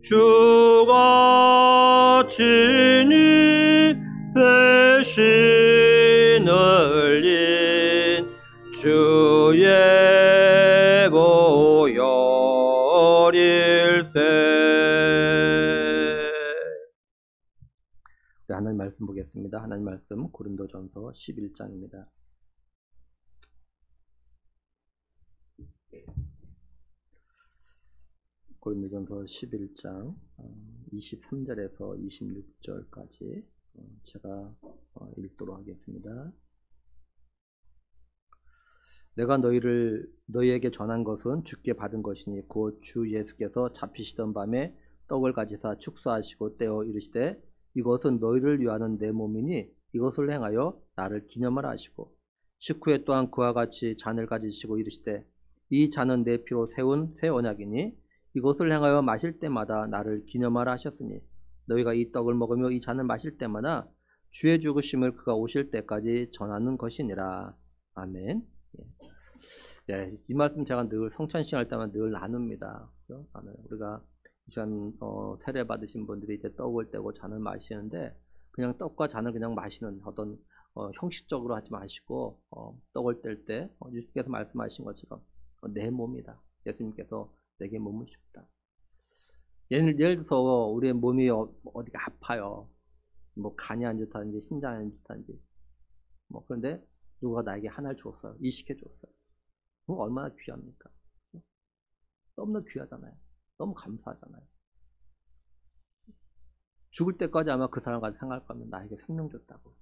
주가 친히 배신을 린 주의 보혈일세. 하나님 말씀 보겠습니다. 하나님 말씀 고린도전서 11장입니다. 고린도전서 11장 23절에서 26절까지 제가 읽도록 하겠습니다. 내가 너희에게 전한 것은 주께 받은 것이니 곧 주 예수께서 잡히시던 밤에 떡을 가지사 축사하시고 떼어 이르시되 이것은 너희를 위하는 내 몸이니 이것을 행하여 나를 기념하라 하시고 식후에 또한 그와 같이 잔을 가지시고 이르시되 이 잔은 내 피로 세운 새 언약이니 이것을 행하여 마실 때마다 나를 기념하라 하셨으니 너희가 이 떡을 먹으며 이 잔을 마실 때마다 주의 죽으심을 그가 오실 때까지 전하는 것이니라. 아멘. 예, 이 말씀 제가 늘 성찬식 할 때만 늘 나눕니다. 그렇죠? 우리가 이 시간 세례 받으신 분들이 이제 떡을 떼고 잔을 마시는데 그냥 떡과 잔을 그냥 마시는 어떤 형식적으로 하지 마시고 떡을 뗄 때 예수님께서 말씀하신 것처럼 내 몸이다. 예수님께서 내게 몸을 주셨다. 예를 들어서 우리의 몸이 어디가 아파요. 뭐 간이 안 좋다든지 심장이 안 좋다든지 뭐 그런데 누가 나에게 하나를 줬어요. 이식해 줬어요. 그럼 얼마나 귀합니까? 너무나 귀하잖아요. 너무 감사하잖아요. 죽을 때까지 아마 그 사람 가지고 생각할 거면 나에게 생명 줬다고.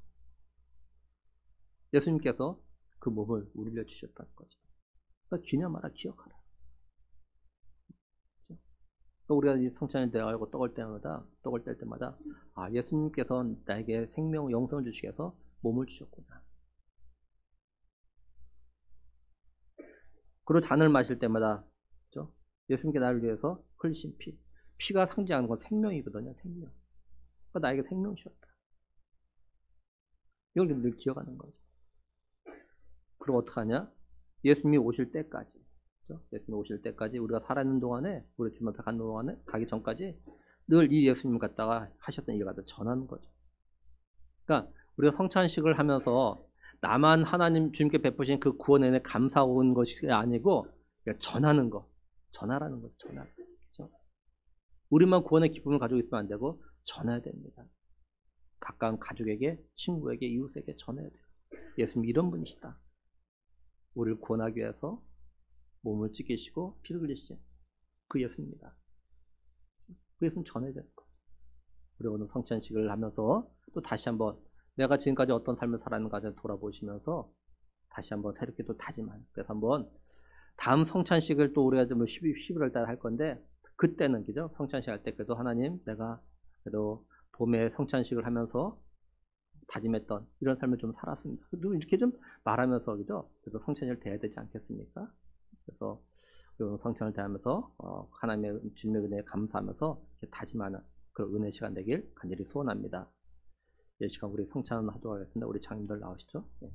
예수님께서 그 몸을 우리를 주셨다는 거죠. 그러니까 기념하라, 기억하라. 그렇죠? 우리가 이 성찬을 대하고 떡을 뗄 때마다 아, 예수님께서 나에게 생명, 영생을 주시기 위해서 몸을 주셨구나. 그리고 잔을 마실 때마다 그렇죠? 예수님께 나를 위해서 흘리신 피. 피가 상징하는 건 생명이거든요. 생명. 그러니까 나에게 생명 주셨다. 이걸 늘 기억하는 거죠. 그리고 어떡하냐? 예수님이 오실 때까지. 그렇죠? 예수님이 오실 때까지 우리가 살아있는 동안에 우리 주님 앞에 가는 동안에 가기 전까지 늘 이 예수님 갖다가 하셨던 일을 갖다 전하는 거죠. 그러니까 우리가 성찬식을 하면서 나만 하나님 주님께 베푸신 그 구원에 대해 감사한 것이 아니고 그러니까 전하는 거. 전하라는 거죠. 전하. 그렇죠? 우리만 구원의 기쁨을 가지고 있으면 안 되고 전해야 됩니다. 가까운 가족에게, 친구에게, 이웃에게 전해야 돼요. 예수님 이런 분이시다. 우리를 구원하기 위해서 몸을 찢기시고 피를 흘리신 그 예수입니다. 그 예수님 전해야 되는 거예요. 우리 오늘 성찬식을 하면서 또 다시 한번 내가 지금까지 어떤 삶을 살았는가 돌아보시면서 다시 한번 새롭게 또 다짐하는. 그래서 한번 다음 성찬식을 또 우리가 좀 11월 달에 할 건데 그때는 그죠? 성찬식 할 때 그래도 하나님 내가 그래도 봄에 성찬식을 하면서 다짐했던 이런 삶을 좀 살았습니다. 이렇게 좀 말하면서 그죠? 그래서 성찬식을 대해야 되지 않겠습니까? 그래서 성찬을 대하면서 하나님의 주님의 은혜에 감사하면서 다짐하는 그런 은혜 시간 되길 간절히 소원합니다. 이 시간 우리 성찬 하도록 하겠습니다. 우리 장님들 나오시죠? 네.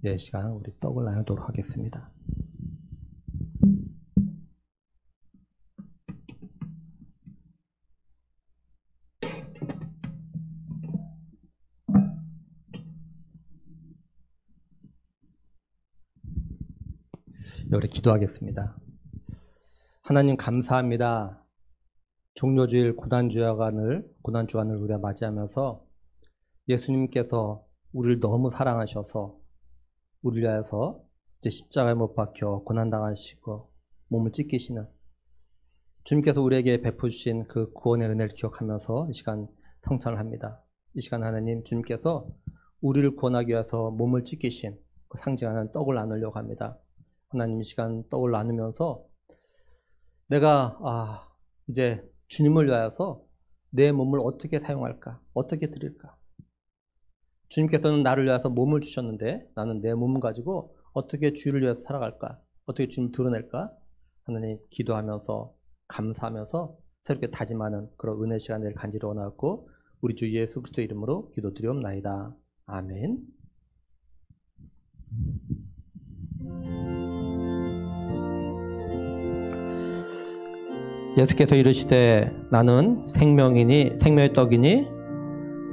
이 시간 우리 떡을 나누도록 하겠습니다. 우리 기도하겠습니다. 하나님 감사합니다. 종료주일 고난주간을 우리가 맞이하면서 예수님께서 우리를 너무 사랑하셔서 우리를 위하여서 이제 십자가에 못 박혀 고난당하시고 몸을 찢기시는 주님께서 우리에게 베푸신 그 구원의 은혜를 기억하면서 이 시간 성찬을 합니다. 이 시간 하나님 주님께서 우리를 구원하기 위해서 몸을 찢기신 그 상징하는 떡을 나누려고 합니다. 하나님 이 시간 떡을 나누면서 내가 이제 주님을 위하여서 내 몸을 어떻게 사용할까? 어떻게 드릴까? 주님께서는 나를 위해서 몸을 주셨는데 나는 내 몸을 가지고 어떻게 주를 위해서 살아갈까? 어떻게 주님을 드러낼까? 하나님 기도하면서 감사하면서 새롭게 다짐하는 그런 은혜 시간을 간절히 원하고 우리 주 예수 그리스도 이름으로 기도드리옵나이다. 아멘. 예수께서 이르시되 나는 생명의 떡이니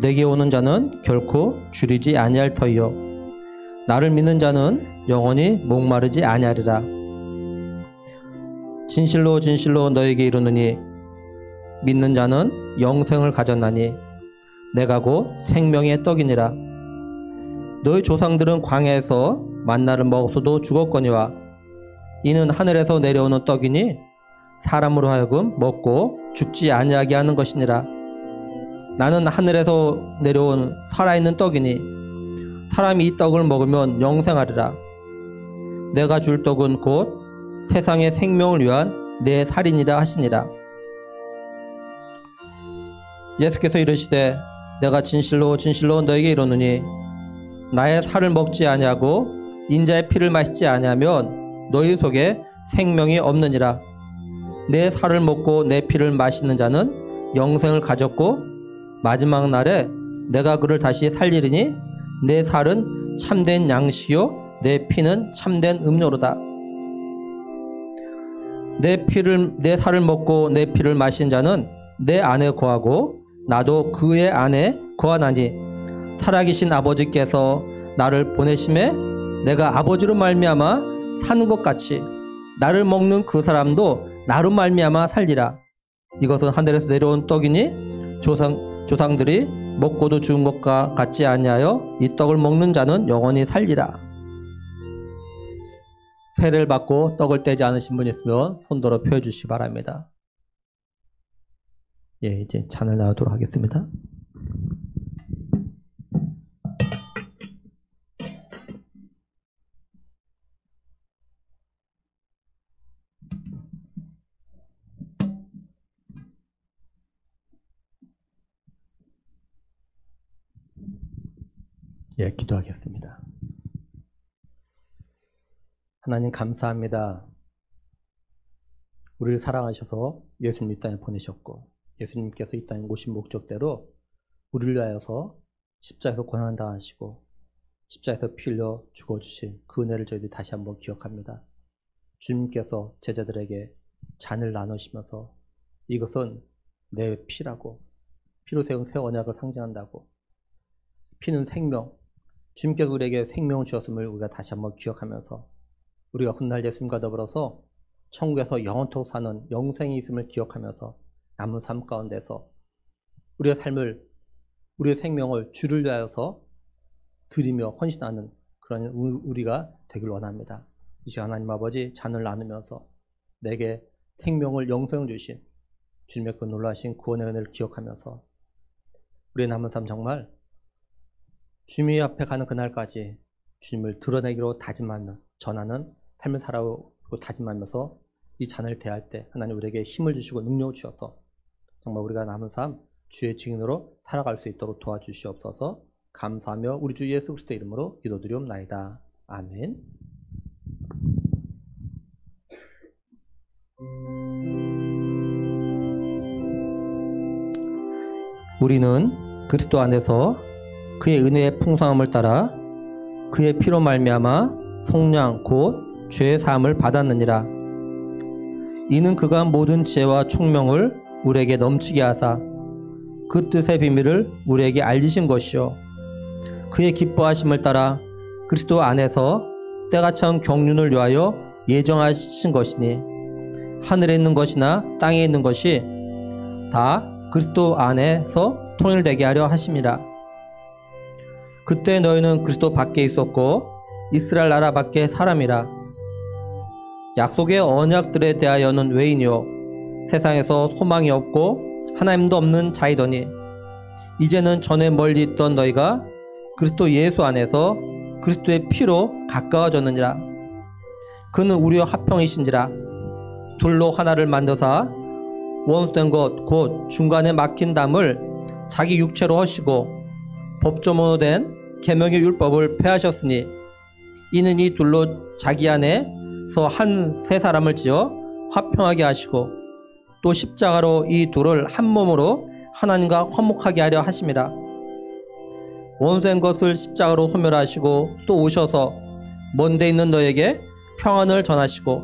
내게 오는 자는 결코 줄이지 아니할 터이요 나를 믿는 자는 영원히 목마르지 아니하리라. 진실로 진실로 너에게 이르노니 믿는 자는 영생을 가졌나니 내가 곧 생명의 떡이니라. 너희 조상들은 광야에서 만나를 먹어서도 죽었거니와 이는 하늘에서 내려오는 떡이니 사람으로 하여금 먹고 죽지 아니하게 하는 것이니라. 나는 하늘에서 내려온 살아있는 떡이니 사람이 이 떡을 먹으면 영생하리라. 내가 줄 떡은 곧 세상의 생명을 위한 내 살이니라 하시니라. 예수께서 이르시되 내가 진실로 진실로 너에게 이르노니 나의 살을 먹지 아니하고 인자의 피를 마시지 아니하면 너희 속에 생명이 없느니라. 내 살을 먹고 내 피를 마시는 자는 영생을 가졌고 마지막 날에 내가 그를 다시 살리리니 내 살은 참된 양식이요 내 피는 참된 음료로다. 내 살을 먹고 내 피를 마신 자는 내 안에 거하고 나도 그의 안에 거하나니 살아계신 아버지께서 나를 보내심에 내가 아버지로 말미암아 사는 것 같이 나를 먹는 그 사람도 나로 말미암아 살리라. 이것은 하늘에서 내려온 떡이니 조상들이 먹고도 죽은 것과 같지 아니하여 이 떡을 먹는 자는 영원히 살리라. 세례를 받고 떡을 떼지 않으신 분 있으면 손들어 펴 주시기 바랍니다. 예, 이제 잔을 나누도록 하겠습니다. 예, 기도하겠습니다. 하나님 감사합니다. 우리를 사랑하셔서 예수님 이 땅에 보내셨고 예수님께서 이 땅에 오신 목적대로 우리를 위하여서 십자가에서 고난당하시고 십자가에서 피 흘려 죽어주신 그 은혜를 저희들이 다시 한번 기억합니다. 주님께서 제자들에게 잔을 나누시면서 이것은 내 피라고 피로 세운 새 언약을 상징한다고 피는 생명 주님께서 우리에게 생명을 주셨음을 우리가 다시 한번 기억하면서 우리가 훗날 예수님과 더불어서 천국에서 영원토록 사는 영생이 있음을 기억하면서 남은 삶 가운데서 우리의 삶을 우리의 생명을 주를 위하여서 드리며 헌신하는 그런 우리가 되길 원합니다. 이 시간 하나님 아버지 잔을 나누면서 내게 생명을 영생을 주신 주님의 그 놀라신 구원의 은혜를 기억하면서 우리의 남은 삶 정말 주님 앞에 가는 그날까지 주님을 드러내기로 다짐하는 전하는 삶을 살아오고 다짐하면서 이 잔을 대할 때 하나님 우리에게 힘을 주시고 능력을 주셔서 정말 우리가 남은 삶 주의 증인으로 살아갈 수 있도록 도와주시옵소서. 감사하며 우리 주 예수 그리스도 이름으로 기도드리옵나이다. 아멘. 우리는 그리스도 안에서 그의 은혜의 풍성함을 따라 그의 피로 말미암아 속량 곧 죄 사함을 받았느니라. 이는 그가 모든 지혜와 총명을 우리에게 넘치게 하사 그 뜻의 비밀을 우리에게 알리신 것이요 그의 기뻐하심을 따라 그리스도 안에서 때가 찬 경륜을 위하여 예정하신 것이니 하늘에 있는 것이나 땅에 있는 것이 다 그리스도 안에서 통일되게 하려 하심이라. 그때 너희는 그리스도 밖에 있었고 이스라엘 나라 밖에 사람이라. 약속의 언약들에 대하여는 외인이요 세상에서 소망이 없고 하나님도 없는 자이더니 이제는 전에 멀리 있던 너희가 그리스도 예수 안에서 그리스도의 피로 가까워졌느니라. 그는 우리와 화평이신지라. 둘로 하나를 만드사 원수된 것 곧 중간에 막힌 담을 자기 육체로 하시고 법조문으로 된 계명의 율법을 폐하셨으니 이는 이 둘로 자기 안에서 한 세 사람을 지어 화평하게 하시고 또 십자가로 이 둘을 한 몸으로 하나님과 화목하게 하려 하심이라. 원수된 것을 십자가로 소멸하시고 또 오셔서 먼 데 있는 너에게 평안을 전하시고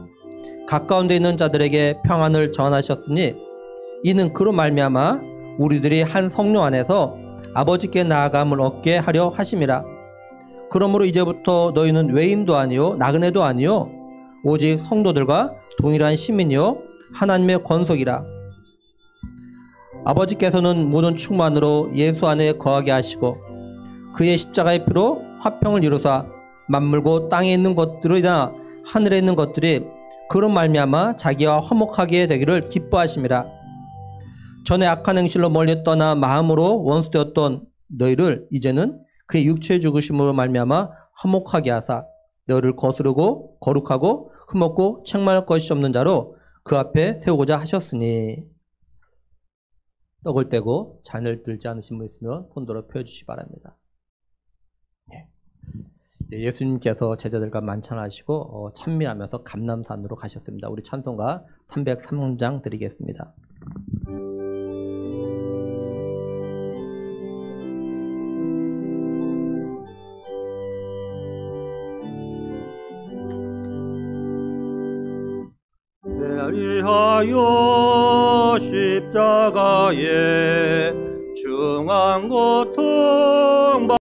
가까운 데 있는 자들에게 평안을 전하셨으니 이는 그로 말미암아 우리들이 한 성령 안에서 아버지께 나아감을 얻게 하려 하심이라. 그러므로 이제부터 너희는 외인도 아니요 나그네도 아니요 오직 성도들과 동일한 시민이요 하나님의 권속이라. 아버지께서는 모든 충만으로 예수 안에 거하게 하시고 그의 십자가의 피로 화평을 이루사 만물고 땅에 있는 것들이나 하늘에 있는 것들이 그로 말미암아 자기와 화목하게 되기를 기뻐하심이라. 전에 악한 행실로 멀리 떠나 마음으로 원수되었던 너희를 이제는 그의 육체의 죽으심으로 말미암아 화목하게 하사 너희를 거스르고 거룩하고 흠없고 책망할 것이 없는 자로 그 앞에 세우고자 하셨으니. 떡을 떼고 잔을 들지 않으신 분 있으면 손들어 펴주시기 바랍니다. 예수님께서 제자들과 만찬하시고 찬미하면서 감람산으로 가셨습니다. 우리 찬송가 303장 드리겠습니다. 위하여 십자가에 중한 고통